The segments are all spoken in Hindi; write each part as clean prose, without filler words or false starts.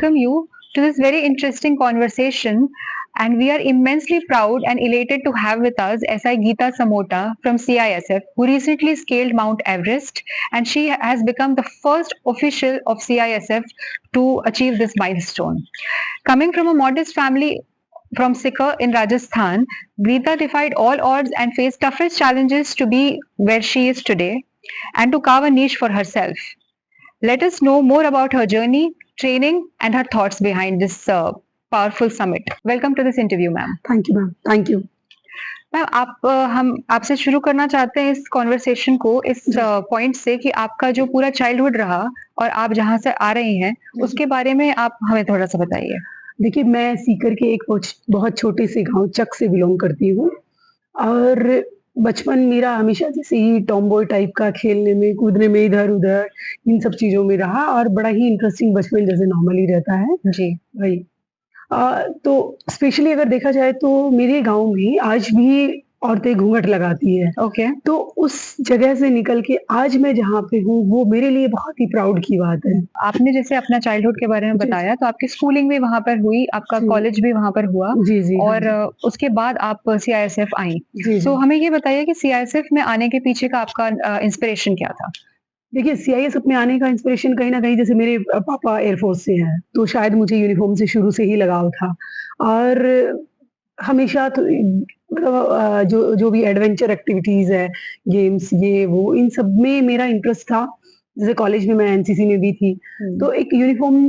welcome you to this very interesting conversation. And we are immensely proud and elated to have with us SI Geeta Samota from CISF, who recently scaled Mount Everest, and she has become the first official of CISF to achieve this milestone. Coming from a modest family from Sikar in Rajasthan, Geeta defied all odds and faced toughest challenges to be where she is today and to carve a niche for herself. Let us know more about her journey, training, and her thoughts behind this powerful summit. Welcome to this interview, ma'am. Thank you ma'am, thank you. Ma'am, हम आपसे शुरू करना चाहते हैं इस कॉन्वर्सेशन को इस पॉइंट से कि आपका जो पूरा चाइल्डहुड रहा और आप जहाँ से आ रही हैं, उसके बारे में आप हमें थोड़ा सा बताइए। देखिए, मैं सीकर के एक बहुत छोटे से गांव चक से बिलोंग करती हूँ और बचपन मेरा हमेशा जैसे ही टॉमबॉय टाइप का खेलने में, कूदने में, इधर-उधर इन सब चीज़ों में रहा और बड़ा ही इंटरेस्टिंग बचपन जैसे नॉर्मली रहता है, जी। वही। तो स्पेशली अगर देखा जाए तो मेरे गाँव में आज भी औरतें घूंघट लगाती है। ओके। तो उस जगह से निकल के आज मैं जहाँ पे हूँ, वो मेरे लिए बहुत ही प्राउड की बात है। आपने जैसे अपना चाइल्डहुड के बारे में जी, बताया, तो आपकी स्कूलिंग भी वहाँ पर हुई, आपका जी। कॉलेज भी वहाँ पर हुआ जी, जी, हाँ और जी। उसके बाद आप सीआईएसएफ आईं। जी, सो जी। हमें ये बताइए कि सीआईएसएफ में आने के पीछे का आपका इंस्पिरेशन क्या था? देखिए, सीआईएसएफ में आने का इंस्पिरेशन कहीं न कहीं जैसे मेरे पापा एयरफोर्स से हैं, तो शायद मुझे यूनिफ़ॉर्म से शुरू से ही लगाव था और हमेशा तो मतलब जो जो भी एडवेंचर एक्टिविटीज़ है, गेम्स ये वो इन सब में मेरा इंटरेस्ट था। जैसे कॉलेज में मैं एनसीसी में भी थी, हुँ। तो एक यूनिफ़ॉर्म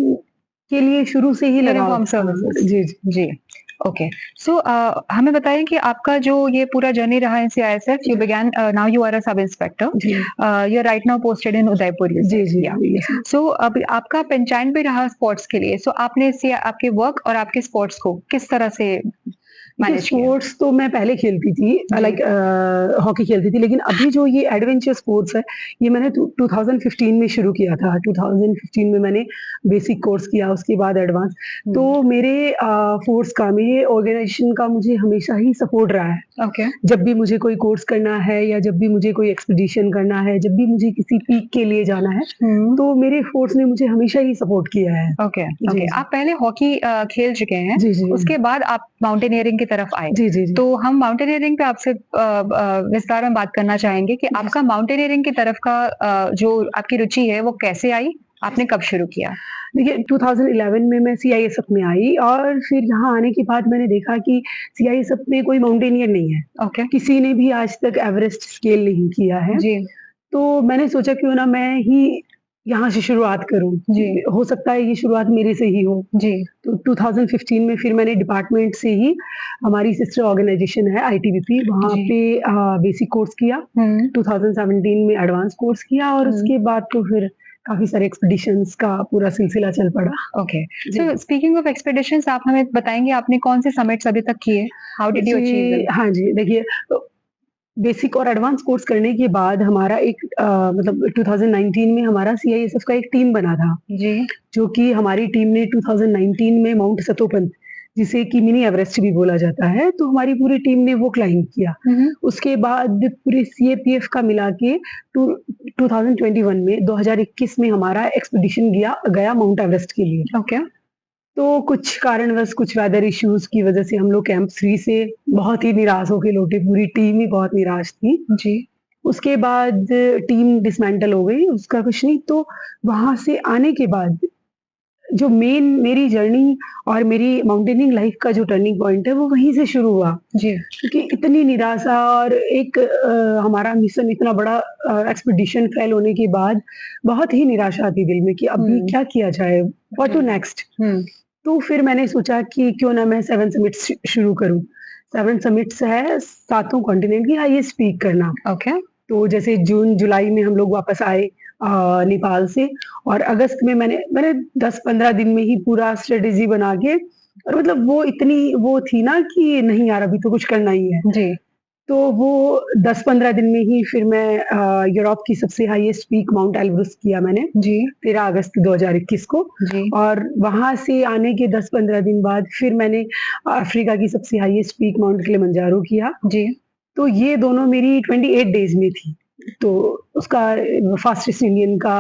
के लिए शुरू से ही लगाव यूनिफॉर्म था। सर्विसेज़। जी, जी। जी, ओके। सो हमें बताइए कि आपका जो ये पूरा जर्नी रहा in CISF, you began now you are a sub inspector. जी। You are right now posted in Udaipur, you जी, सेड, जी, या। Yes ma'am. सो अब आपका पेंचान भी रहा स्पोर्ट्स के लिए। सो आपने इससे आपके वर्क और आपके स्पोर्ट्स को किस तरह से देखिए, मैनेज किया? स्पोर्ट्स तो मैं पहले खेलती थी जी। लाइक हॉकी खेलती थी, लेकिन अभी जो ये एडवेंचर स्पोर्ट्स है, ये मैंने 2015 में शुरू किया था। 2015 में मैंने बेसिक कोर्स किया, उसके बाद एडवांस। हुँ। तो मेरे फ़ोर्स का, मेरे ऑर्गेनाइज़ेशन का मुझे हमेशा ही सपोर्ट रहा है। ओके, जब भी मुझे कोई कोर्स करना है या जब भी मुझे कोई एक्सपीडिशन करना है, जब भी मुझे किसी पीक के लिए जाना है, हुँ। तो मेरे फ़ोर्स ने मुझे हमेशा ही सपोर्ट किया है। ओके, जी, ओके। जी। आप पहले हॉकी खेल चुके हैं, जी, जी। उसके बाद आप माउंटेनियरिंग की तरफ आए। जी, जी, जी। तो हम माउंटेनियरिंग पे आपसे विस्तार में बात करना चाहेंगे कि आपका माउंटेनियरिंग की तरफ का जो आपकी रुचि है, वो कैसे आई? आपने कब शुरू किया? देखिए, 2011 में मैं सीआईएसएफ में आई और फिर यहाँ आने के बाद मैंने देखा कि सीआईएसएफ में कोई माउंटेनियर नहीं है। ओके, किसी ने भी आज तक एवरेस्ट स्केल नहीं किया है। जी, तो मैंने सोचा क्यों ना मैं ही यहाँ से शुरुआत करूँ। जी, हो सकता है ये शुरुआत मेरे से ही हो। जी। तो 2015 में फिर मैंने डिपार्टमेंट से ही हमारी सिस्टर ऑर्गेनाइज़ेशन है आईटीबीपी, वहाँ जी। पे बेसिक कोर्स किया। हुँ, 2017 में एडवांस कोर्स किया और हुँ। उसके बाद तो फिर काफ़ी सारे एक्सपीडिशंस का पूरा सिलसिला चल पड़ा। ओके। जी। सो स्पीकिंग ऑफ एक्सपीडिशंस, आप हमें बताएँगे आपने कौन से समिट्स अभी तक किए? हाउ डिड यू अचीव जी, देम? हाँ जी, देखिए बेसिक और एडवांस कोर्स करने के बाद हमारा एक मतलब 2019 में हमारा सीआईएसएफ का एक टीम बना था, जी। जो कि हमारी टीम ने 2019 में माउंट सतोपंथ, जिसे कि मिनी एवरेस्ट भी बोला जाता है, तो हमारी पूरी टीम ने वो क्लाइंब किया। हुँ, हुँ। उसके बाद पूरे सीएपीएफ का मिला के टू 2021 में 2021 में हमारा एक्सपीडिशन गया माउंट एवरेस्ट के लिए। ओके, तो कुछ कारणवश कुछ वेदर इश्यूज़ की वज़ह से हम लोग कैंप 3 से बहुत ही निराश होके लौटे, पूरी टीम ही बहुत निराश थी। जी। उसके बाद टीम डिसमेंटल हो गई, उसका कुछ नहीं, तो वहाँ से आने के बाद जो मेन मेरी जर्नी और मेरी माउंटेनियरिंग लाइफ़ का जो टर्निंग पॉइंट है, वो वहीं से शुरू हुआ। जी। क्योंकि इतनी निराशा और एक हमारा मिशन इतना बड़ा एक्सपीडिशन फेल होने के बाद बहुत ही निराशा आती दिल में कि अभी हुँ, क्या किया जाए? What to next? हुँ। तो फिर मैंने सोचा कि क्यों ना मैं 7 समिट्स शुरू करूँ। 7 समिट्स है सातों कॉन्टिनेंट की हाईएस्ट पीक करना। ओके, तो जैसे जून, जुलाई में हम लोग वापस आए नेपाल से और अगस्त में मैंने 10-15 दिन में ही पूरा स्ट्रेटेजी बना के और मतलब वो इतनी वो थी ना कि नहीं यार अभी तो कुछ करना ही है। जी, तो वो 10-15 दिन में ही फिर मैं यूरोप की सबसे हाईएस्ट पीक माउंट एल्ब्रुस किया मैंने, जी, 13 अगस्त 2021 को जी। और वहाँ से आने के 10-15 दिन बाद फिर मैंने अफ्रीका की सबसे हाईएस्ट पीक माउंट किलिमंजारो किया। जी, तो ये दोनों मेरी 28 डेज़ में थी। तो उसका फास्टेस्ट इंडियन का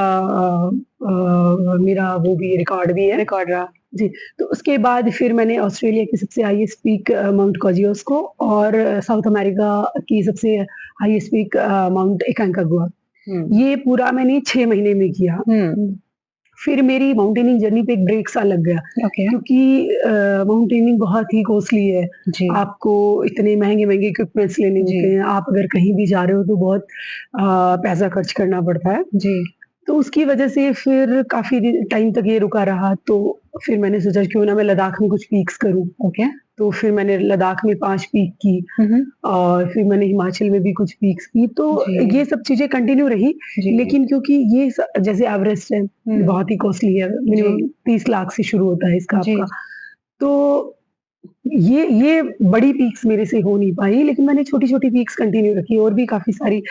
मेरा वो भी रिकॉर्ड भी है। रिकॉर्ड रहा। जी, तो उसके बाद फिर मैंने ऑस्ट्रेलिया की सबसे हाईएस्ट पीक माउंट कोजियोस को और साउथ अमेरिका की सबसे हाईएस्ट पीक माउंट एकांकागुआ। हुँ। ये पूरा मैंने 6 महीने में किया। हुँ। फिर मेरी माउंटेनिंग जर्नी पे एक ब्रेक सा लग गया ओके। क्योंकि माउंटेनिंग बहुत ही कॉस्टली है। जी, आपको इतने महँगे-महँगे इक्विपमेंट्स लेने जी, होते हैं। आप अगर कहीं भी जा रहे हो तो बहुत पैसा खर्च करना पड़ता है। जी। तो उसकी वजह से फिर काफ़ी टाइम तक ये रुका रहा, तो फिर मैंने सोचा क्यों ना मैं लद्दाख में कुछ पीक्स करूँ। ओके। तो फिर मैंने लद्दाख में 5 पीक की हुँ, हुँ। और फिर मैंने हिमाचल में भी कुछ पीक्स की, तो जी, ये सब चीज़ें कंटिन्यू रही। जी। लेकिन क्योंकि ये जैसे एवरेस्ट है, ये हुँ। बहुत ही कॉस्टली है, जी, मिनिमम 30 लाख से शुरू होता है इसका जी, आपका। तो ये बड़ी पीक्स मेरे से हो नहीं पाई, लेकिन मैंने छोटी-छोटी पीक्स कंटिन्यू रखी और भी काफ़ी सारी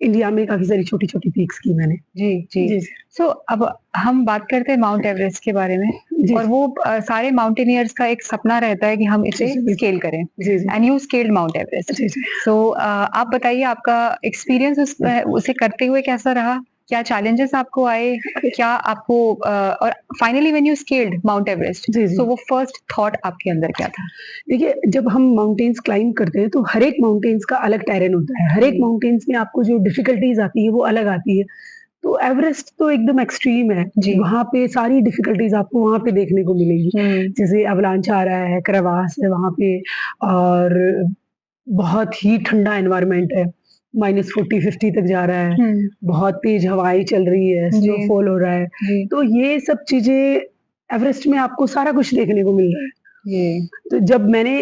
इंडिया में काफ़ी सारी छोटी-छोटी पीक्स की मैंने। जी, जी। जी, सो अब हम बात करते हैं माउंट एवरेस्ट के बारे में जी, और वो सारे माउंटेनियर्स का एक सपना रहता है कि हम जी, इसे जी, बिल्कुल। स्केल करें जी, जी। And you scaled Mount Everest. जी, जी। सो आप बताइए आपका एक्सपीरियंस उसे करते हुए कैसा रहा? क्या चैलेंजेस आपको आए? क्या आपको और finally when you scaled Mount Everest जी, जी। सो वो फर्स्ट थॉट आपके अंदर क्या था? देखिए, जब हम माउंटेन्स क्लाइंब करते हैं, तो हर एक माउंटेन्स का अलग टेरेन होता है। हर एक जी, माउंटेन्स में आपको जो डिफ़िकल्टीज़ आती है, वो अलग आती है। तो एवरेस्ट तो एकदम एक्सट्रीम है। जी। वहाँ पे सारी डिफ़िकल्टीज़ आपको वहाँ पे देखने को मिलेंगी। हुँ, जैसे अवलांच आ रहा है, क्रेवास है वहाँ पे और बहुत ही ठंडा एनवायरनमेंट है। -40-50 तक जा रहा है। हुँ। बहुत तेज़ हवाएँ चल रही है, जी, स्नोफॉल हो रहा है। जी, तो ये सब चीज़ें एवरेस्ट में आपको सारा कुछ देखने को मिल रहा है। जी, तो जब मैंने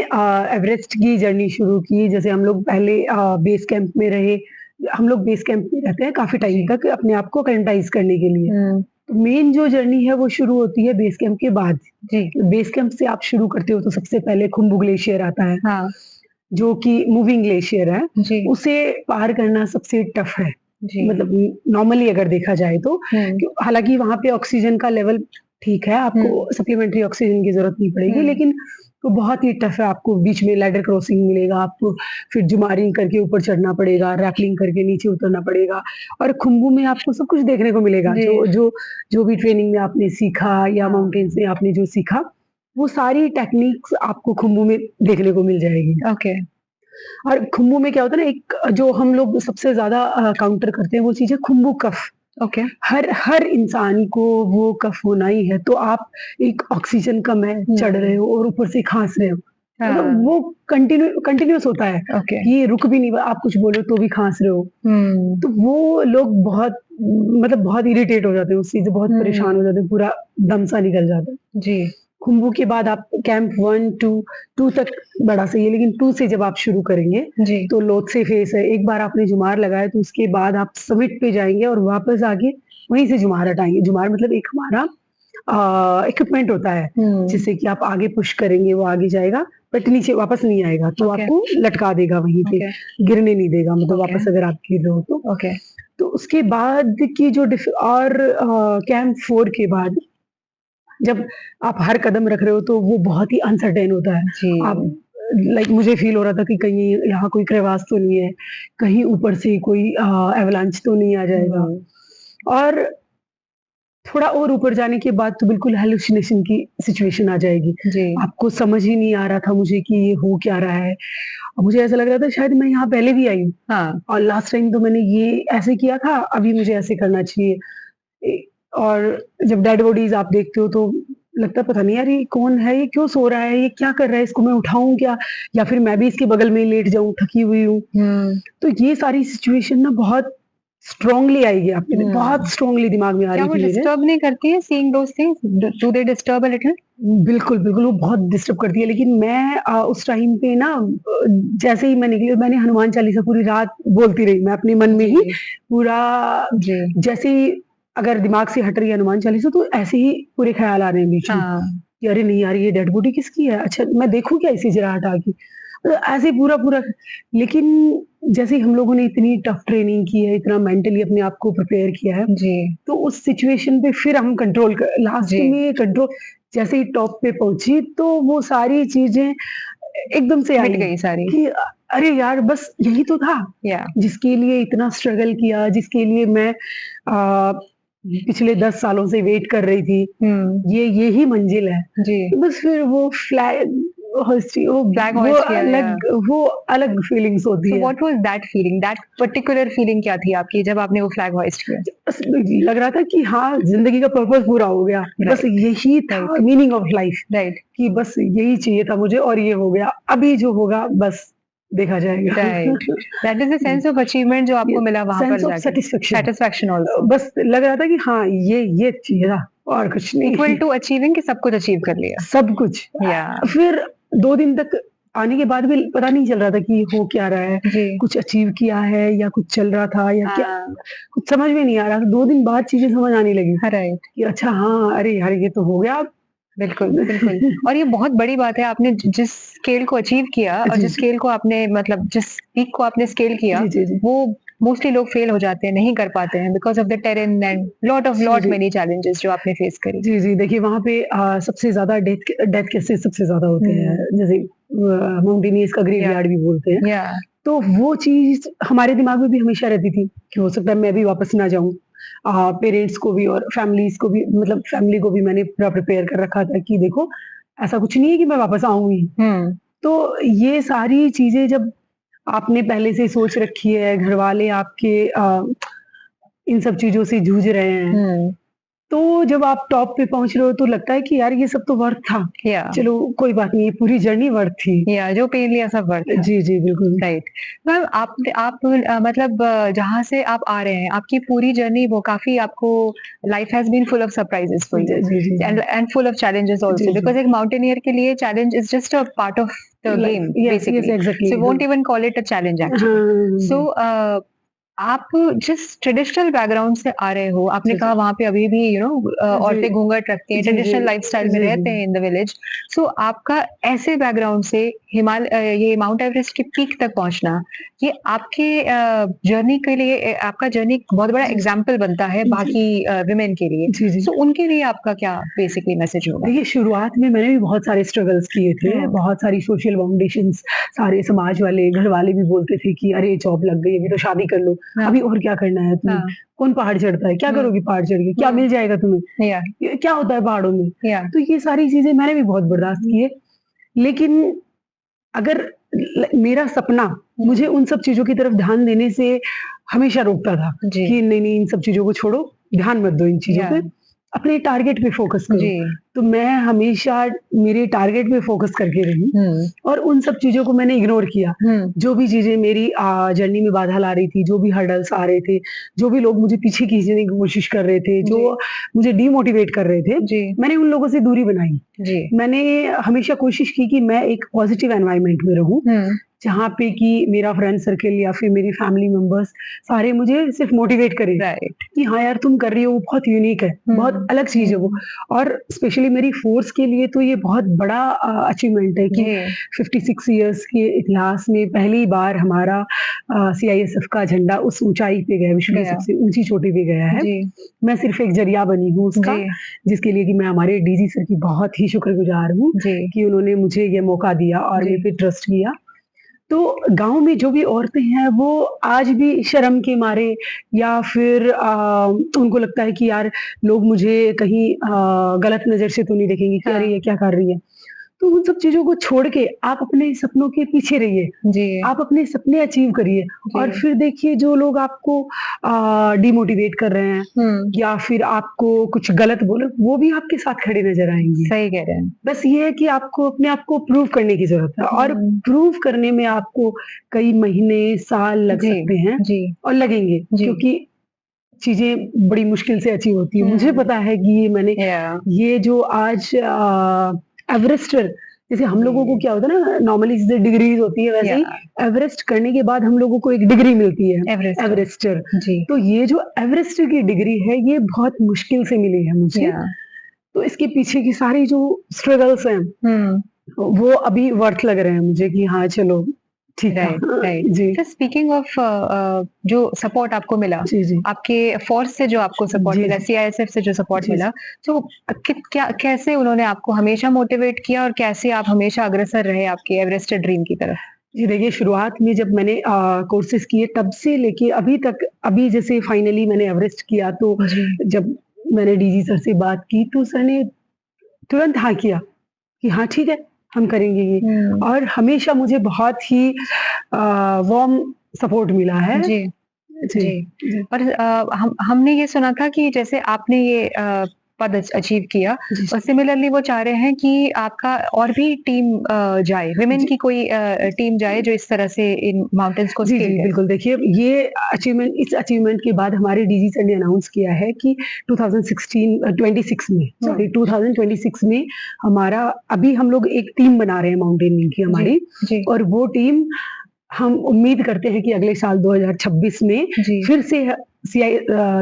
एवरेस्ट की जर्नी शुरू की, जैसे हम लोग पहले बेस कैंप में रहे। हम लोग बेस कैंप में रहते हैं काफ़ी टाइम जी। तक अपने आप को एक्लेमेटाइज़ करने के लिए। हुँ, तो मेन जो जर्नी है वो शुरू होती है बेस कैंप के बाद। जी, बेस कैंप से आप शुरू करते हो तो सबसे पहले खुम्बू ग्लेशियर आता है, हाँ, जो कि मूविंग ग्लेशियर है। जी, उसे पार करना सबसे टफ है। जी। मतलब नॉर्मली अगर देखा जाए तो हुँ, हालाँकि वहाँ पे ऑक्सीजन का लेवल ठीक है, हुँ, आपको सप्लीमेंट्री ऑक्सीजन की ज़रूरत नहीं पड़ेगी, हुँ, लेकिन वो बहुत ही टफ है, आपको बीच में लैडर क्रॉसिंग मिलेगा, आपको फिर जुमारिंग करके ऊपर चढ़ना पड़ेगा, रैपलिंग करके नीचे उतरना पड़ेगा और खुम्बू में आपको सब कुछ देखने को मिलेगा, जी, जो भी ट्रेनिंग में आपने सीखा या हाँ, माउंटेन्स में आपने जो सीखा, वो सारी टेक्निक्स आपको खुम्बू में देखने को मिल जाएगी। ओके, और खुम्बू में क्या होता है ना, एक जो हम लोग सबसे ज़्यादा काउंटर करते हैं, वो चीज़ है खुम्बू कफ। ओके, हर हर इंसान को वो कफ होना ही है, तो आप एक ऑक्सीजन कम है, चढ़ रहे हुँ, हो और ऊपर से खाँस रहे हो। मतलब हाँ, वो कंटीन्यूअस होता है ओके, कि ये रुक भी नहीं आप कुछ बोलो तो भी खाँस रहे हो। हुँ, तो वो लोग बहुत मतलब बहुत इरिटेट हो जाते हैं उस चीज़ से, बहुत परेशान हो हुँ, जाते हैं, पूरा दम सा निकल जाता है। जी, खुम्बू के बाद आप कैंप 1, 2 तक बड़ा सही है, लेकिन 2 से जब आप शुरू करेंगे, जी, तो लोत्से फेस है। एक बार आपने जुमार लगाया तो उसके बाद आप समिट पे जाएँगे और वापस आके वहीं से जुमार हटाएँगे। जुमार मतलब एक हमारा इक्विपमेंट होता है, हुँ, जिससे कि आप आगे पुश करेंगे वो आगे जाएगा, बट नीचे वापस नहीं आएगा, तो ओके, आपको लटका देगा वहीं पे, ओके, गिरने नहीं देगा मतलब ओके, वापस अगर आप गिर रहे हो तो। ओके, तो उसके बाद की जो कैंप 4 के बाद जब आप हर कदम रख रहे हो तो वो बहुत ही अनसर्टेन होता है। जी, आप लाइक मुझे फ़ील हो रहा था कि कहीं यहाँ कोई क्रेवास तो नहीं है, कहीं ऊपर से कोई एवलांच तो नहीं आ जाएगा हुँ, और थोड़ा और ऊपर जाने के बाद तो बिल्कुल हैलुसिनेशन की सिचुएशन आ जाएगी। जी, आपको समझ ही नहीं आ रहा था मुझे कि ये हो क्या रहा है। और मुझे ऐसा लग रहा था शायद मैं यहाँ पहले भी आई हूँ हाँ, और लास्ट टाइम तो मैंने ये ऐसे किया था, अभी मुझे ऐसे करना चाहिए। ए और जब डेड बॉडीज़ आप देखते हो तो लगता है पता नहीं यार ये कौन है? ये क्यों सो रहा है? ये क्या कर रहा है? इसको मैं उठाऊँ क्या? या फिर मैं भी इसके बगल में लेट जाऊँ, थकी हुई हूँ। हुँ, तो ये सारी सिचुएशन ना बहुत स्ट्रांगली आई है आपके बहुत हुँ। स्ट्रांगली दिमाग में आ क्या रही वो थी मेरे। डिस्टर्ब नहीं करती है seeing those things? Do they disturb a little? बिल्कुल, बिल्कुल वो बहुत डिस्टर्ब करती है लेकिन मैं उस टाइम पे ना जैसे ही मैं निकली मैंने हनुमान चालीसा पूरी रात बोलती रही। मैं अपने मन में ही जी, पूरा जी, जैसे ही अगर दिमाग से हट रही है हनुमान चालीसा तो ऐसे ही पूरे ख़्याल आ रहे हैं बीच में। हाँ, कि अरे नहीं यार ये डेड बॉडी किसकी है? अच्छा मैं देखूँ क्या इसे ज़रा हटा के? ऐसे पूरा-पूरा लेकिन जैसे ही हम लोगों ने इतनी टफ ट्रेनिंग की है, इतना मेंटली अपने आप को प्रिपेयर किया है, जी, तो उस सिचुएशन पे फिर हम कंट्रोल क लास्ट जी, में कंट्रोल जैसे ही टॉप पे पहुँची तो वो सारी चीज़ें एकदम से मिट आई गई सारी। कि अरे यार बस यही तो था, या जिसके लिए इतना स्ट्रगल किया, जिसके लिए मैं पिछले 10 सालों से वेट कर रही थी, ये ही मंजिल है। जी, तो बस फिर वो फ्लैग होस्टी फ्लैग होइस्ट किया, वो अलग फीलिंग्स होती सो है। What was that feeling? That particular feeling क्या थी आपकी जब आपने वो फ्लैग होइस्ट किया? बस लग रहा था कि हाँ, ज़िंदगी का पर्पस पूरा हो गया। बस राइट, यही था right, meaning of life right, कि बस यही चाहिए था मुझे और ये हो गया। अभी जो होगा बस देखा जाएगा। राइट। दैट इज़ द जी, सेंस ऑफ अचीवमेंट जो ये आपको मिला वहाँ पर सेंस ऑफ जाके। सैटिस्फैक्शन सैटिस्फैक्शन आल्सो, बस लग रहा था कि हाँ, ये चाहिए था और कुछ इक्वल नहीं। टू अचीविंग कि सब कुछ अचीव कर लिया। सब कुछ या फिर 2 दिन तक आने के बाद भी पता नहीं चल रहा था कि हो क्या रहा है, जी, कुछ अचीव किया है या कुछ चल रहा था या क्या, हाँ, कुछ समझ में नहीं आ रहा था। 2 दिन बाद चीज़ें समझ आने लगी राइट। कि अच्छा हाँ, अरे यार ये तो हो गया अब। बिल्कुल, बिल्कुल और ये बहुत बड़ी बात है आपने जिस स्केल को अचीव किया और जी, जिस स्केल को आपने मतलब जिस पीक को आपने स्केल किया, जी, जी, जी। वो मोस्टली लोग फेल हो जाते हैं, नहीं कर पाते हैं because of the terrain and जी, लॉट जी। मेनी चैलेंजेस जो आपने फेस करी। जी, जी, देखिए वहाँ पे सबसे ज़्यादा डेथ केसेज़ सबसे ज़्यादा होते हैं। हुँ, जैसे माउंटेनियर्स का या ग्रेवयार्ड भी बोलते हैं। या तो वो चीज़ हमारे दिमाग में भी हमेशा रहती थी कि हो सकता है मैं भी वापस ना जाऊँ। पेरेंट्स को भी और फैमिलीज़ को भी मतलब फैमिली को भी मैंने पूरा प्रिपेयर कर रखा था कि देखो, ऐसा कुछ नहीं है कि मैं वापस आऊँगी। हुँ, तो ये सारी चीज़ें जब आपने पहले से सोच रखी है, घरवाले आपके इन सब चीज़ों से जूझ रहे हैं, हुँ, तो जब आप टॉप पे पहुँच रहे हो तो लगता है कि यार ये सब तो वर्थ था। या चलो कोई बात नहीं, ये पूरी जर्नी वर्थ थी। जो पेन लिया सब वर्थ था। जी, जी, बिल्कुल। राइट। मैम आप मतलब जहाँ से आप आ रहे हैं, आपकी पूरी जर्नी वो काफ़ी आपको life has been full of surprises for you जी, जी, जी, जी। एंड फुल ऑफ चैलेंजेस जी, आल्सो जी। बिकॉज़ एक माउंटेनियर के लिए challenge is just a part of the life game yes, yes basically. Exactly so हाँ। Won't even call it a challenge हाँ, एक्चुअली। हाँ, हाँ, सो हाँ। आप जिस ट्रेडिशनल बैकग्राउंड से आ रहे हो, आपने जी, कहा जी। वहाँ पे अभी भी जी। औरतें घूंघट रखती हैं, जी, जी। ट्रेडिशनल लाइफ़स्टाइल में जी, जी। रहते हैं इन द विलेज। सो आपका ऐसे बैकग्राउंड से ये माउंट एवरेस्ट के पीक तक पहुँचना, ये आपके जर्नी के लिए आपका जर्नी एक बहुत बड़ा जी, एग्ज़ाम्पल बनता है जी। बाकी विमेन के लिए। जी, जी। सो उनके लिए आपका क्या बेसिकली मैसेज होगा? देखिए, शुरुआत में मैंने भी बहुत सारे स्ट्रगल्स किए थे, हुँ, बहुत सारी सोशल बाउंडेशंस सारे समाज वाले, घर वाले भी बोलते थे कि अरे जॉब लग गई, अभी तो शादी कर लो, हाँ, अभी और क्या करना है तुम्हें? हाँ, कौन पहाड़ चढ़ता है? क्या हुँ, करोगी पहाड़ चढ़ के? क्या हुँ, मिल जाएगा तुम्हें? या ये क्या होता है पहाड़ों में? या तो ये सारी चीज़ें मैंने भी बहुत बर्दाश्त किए, लेकिन अगर मेरा सपना मुझे हुँ, उन सब चीज़ों की तरफ ध्यान देने से हमेशा रोकता था जी, कि नहीं, नहीं इन सब चीज़ों को छोड़ो, ध्यान मत दो इन चीज़ों या पे, अपने टारगेट पे फ़ोकस करो। जी, तो मैं हमेशा मेरे टारगेट पे फ़ोकस करके रही हुँ, और उन सब चीज़ों को मैंने इग्नोर किया। हुँ, जो भी चीज़ें मेरी जर्नी में बाधा ला रही थी, जो भी हर्डल्स आ रहे थे, जो भी लोग मुझे पीछे खींचने की कोशिश कर रहे थे, जी, जो मुझे डिमोटिवेट कर रहे थे, जी, मैंने उन लोगों से दूरी बनाई। जी, मैंने हमेशा कोशिश की कि मैं एक पॉज़िटिव एनवायरनमेंट में रहूँ, हुँ, जहाँ पे कि मेरा फ्रेंड सर्कल या फिर मेरी फैमिली मेंबर्स सारे मुझे सिर्फ़ मोटिवेट करें, राइट, कि हाँ यार तुम कर रही हो वो बहुत यूनिक है, बहुत हुँ, अलग चीज़ है वो। हुँ, और स्पेशली मेरी फ़ोर्स के लिए तो ये बहुत बड़ा अचीवमेंट है कि जी, 56 इयर्स के इतिहास में पहली बार हमारा सीआईएसएफ का झंडा उस ऊँचाई पे गया, विश्व की गया, सबसे ऊँची चोटी पे गया है। जी, मैं सिर्फ़ एक ज़रिया बनी हूँ जी, उसका, जिसके लिए कि मैं हमारे डीजी सर की बहुत ही शुक्रगुज़ार हूँ, जी, कि उन्होंने मुझे ये मौका दिया और जी, मेरे पे ट्रस्ट किया। तो गाँव में जो भी औरतें हैं वो आज भी शर्म के मारे या फिर उनको लगता है कि यार लोग मुझे कहीं गलत नज़र से तो नहीं देखेंगे कि अरे हाँ, ये क्या कर रही है? तो उन सब चीज़ों को छोड़ के आप अपने सपनों के पीछे रहिए। जी, आप अपने सपने अचीव करिए और जी, फिर देखिए जो लोग आपको डिमोटिवेट कर रहे हैं हुँ, या फिर आपको कुछ गलत बोले, वो भी आपके साथ खड़े नज़र आएँगे। सही कह रहे हैं। बस ये है कि आपको अपने आप को प्रूव करने की ज़रूरत है और हुँ, प्रूव करने में आपको कई महीने, साल लग जी, सकते हैं जी, और लगेंगे जी, क्योंकि चीज़ें बड़ी मुश्किल से अचीव होती हैं। मुझे हुँ, पता है कि या ये जो आज एवरेस्टर जैसे हम लोगों को जी, क्या होता है ना नॉर्मली जैसे डिग्रीज़ होती है वैसे या ही एवरेस्ट करने के बाद हम लोगों को एक डिग्री मिलती है, एवरेस्ट एवरेस्टर। जी, तो ये जो एवरेस्टर की डिग्री है ये बहुत मुश्किल से मिली है मुझे। या तो इसके पीछे की सारी जो स्ट्रगल्स हैं हुँ। वो अभी वर्थ लग रहे हैं मुझे कि हाँ, चलो ठीक था। Right, right. जी। सर स्पीकिंग ऑफ जो सपोर्ट आपको मिला, जी, जी। आपके फ़ोर्स से जो आपको सपोर्ट जी, मिला, जी। सीआईएसएफ से जो सपोर्ट जी, मिला, जी। तो कैसे उन्होंने आपको हमेशा मोटिवेट किया और कैसे आप हमेशा अग्रसर रहे आपके एवरेस्ट ड्रीम की तरफ? जी देखिए, शुरुआत में जब मैंने कोर्सेज़ किए तब से लेके अभी तक, अभी जैसे फाइनली मैंने एवरेस्ट किया, तो जी। जब मैंने डीजी सर से बात की तो सर ने तुरंत हाँ किया कि हाँ ठीक है, हम करेंगे ये। हुँ। और हमेशा मुझे बहुत ही वार्म सपोर्ट मिला है। जी। जी, जी। जी, और हमने ये सुना था कि जैसे आपने ये पद अचीव किया जी, और सिमिलरली वो चाह रहे हैं कि आपका और भी टीम जाए, विमेन जी। की कोई टीम जाए जो इस तरह से इन माउंटेन्स को जी, स्केल जी, करे। बिल्कुल। देखिए, ये इस अचीवमेंट के बाद हमारे डीजी सर ने अनाउंस किया है कि 26 में, हुँ। सॉरी 2026 में हमारा, अभी हम लोग एक टीम बना रहे हैं माउंटेनियरिंग की जी, हमारी, जी, और वो टीम हम उम्मीद करते हैं कि अगले साल 2026 में जी। फिर से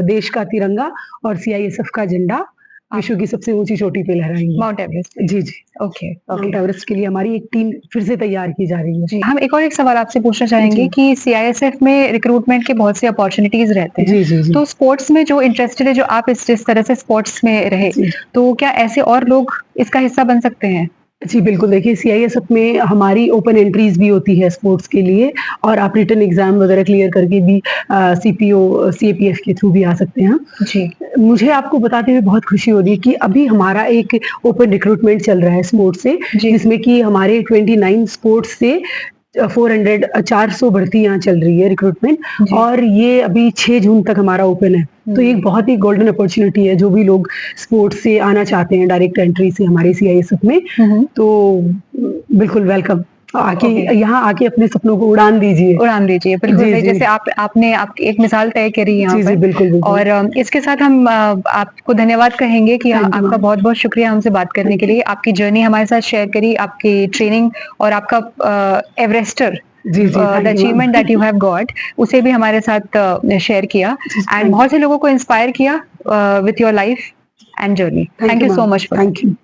देश का तिरंगा और सीआईएसएफ का झंडा आप विश्व की सबसे ऊँची चोटी पे लहराएँगे। माउंट एवरेस्ट पे। जी, जी। Okay, Mount okay. एवरेस्ट के लिए हमारी एक टीम फिर से तैयार की जा रही है। जी, हम एक और एक सवाल आपसे पूछना चाहेंगे जी। कि सीआईएसएफ में रिक्रूटमेंट के बहुत से अपॉर्च्युनिटीज़ रहते हैं। जी, जी, जी। तो स्पोर्ट्स में जो इंटरेस्टेड है, जो आप इस जिस तरह से स्पोर्ट्स में रहे, जी। तो क्या ऐसे और लोग इसका हिस्सा बन सकते हैं? जी, बिल्कुल। देखिए, सीआईएसएफ में हमारी ओपन एंट्रीज़ भी होती है स्पोर्ट्स के लिए, और आप रिटन एग्ज़ाम वगैरह क्लियर करके भी सीपीओ, सीएपीएफ के थ्रू भी आ सकते हैं। जी, मुझे आपको बताते हुए बहुत खुशी हो रही है कि अभी हमारा एक ओपन रिक्रूटमेंट चल रहा है स्पोर्ट्स से, जी, जिसमें कि हमारे 29 स्पोर्ट्स से 400 भर्तियाँ चल रही है रिक्रूटमेंट, जी। और ये अभी 6 जून तक हमारा ओपन है। तो ये एक हुँ, बहुत ही गोल्डन अपॉर्च्युनिटी है, जो भी लोग स्पोर्ट्स से आना चाहते हैं डायरेक्ट एंट्री से हमारे सीआईएसएफ में, हुँ, हुँ। तो बिल्कुल वेलकम। आके ओके, यहाँ आके अपने सपनों को उड़ान दीजिए। उड़ान दीजिए, बिल्कुल जी, सही। जी। जैसे आपने आपकी एक मिसाल तय करी यहाँ जी, जी, पर बिल्कुल, बिल्कुल। और इसके साथ हम आपको धन्यवाद कहेंगे कि थैंक यू आपका मैम। बहुत-बहुत शुक्रिया हमसे बात करने के थैंक यू। लिए। आपकी जर्नी हमारे साथ शेयर करी, आपकी ट्रेनिंग और आपका एवरेस्टर जी, जी, the thank you ma'am. Achievement that you have got उसे भी हमारे साथ शेयर किया जी, एंड थैंक बहुत से लोगों को इंस्पायर किया with your life and journey. Thank you you so ma'am. Much for that. Thank you.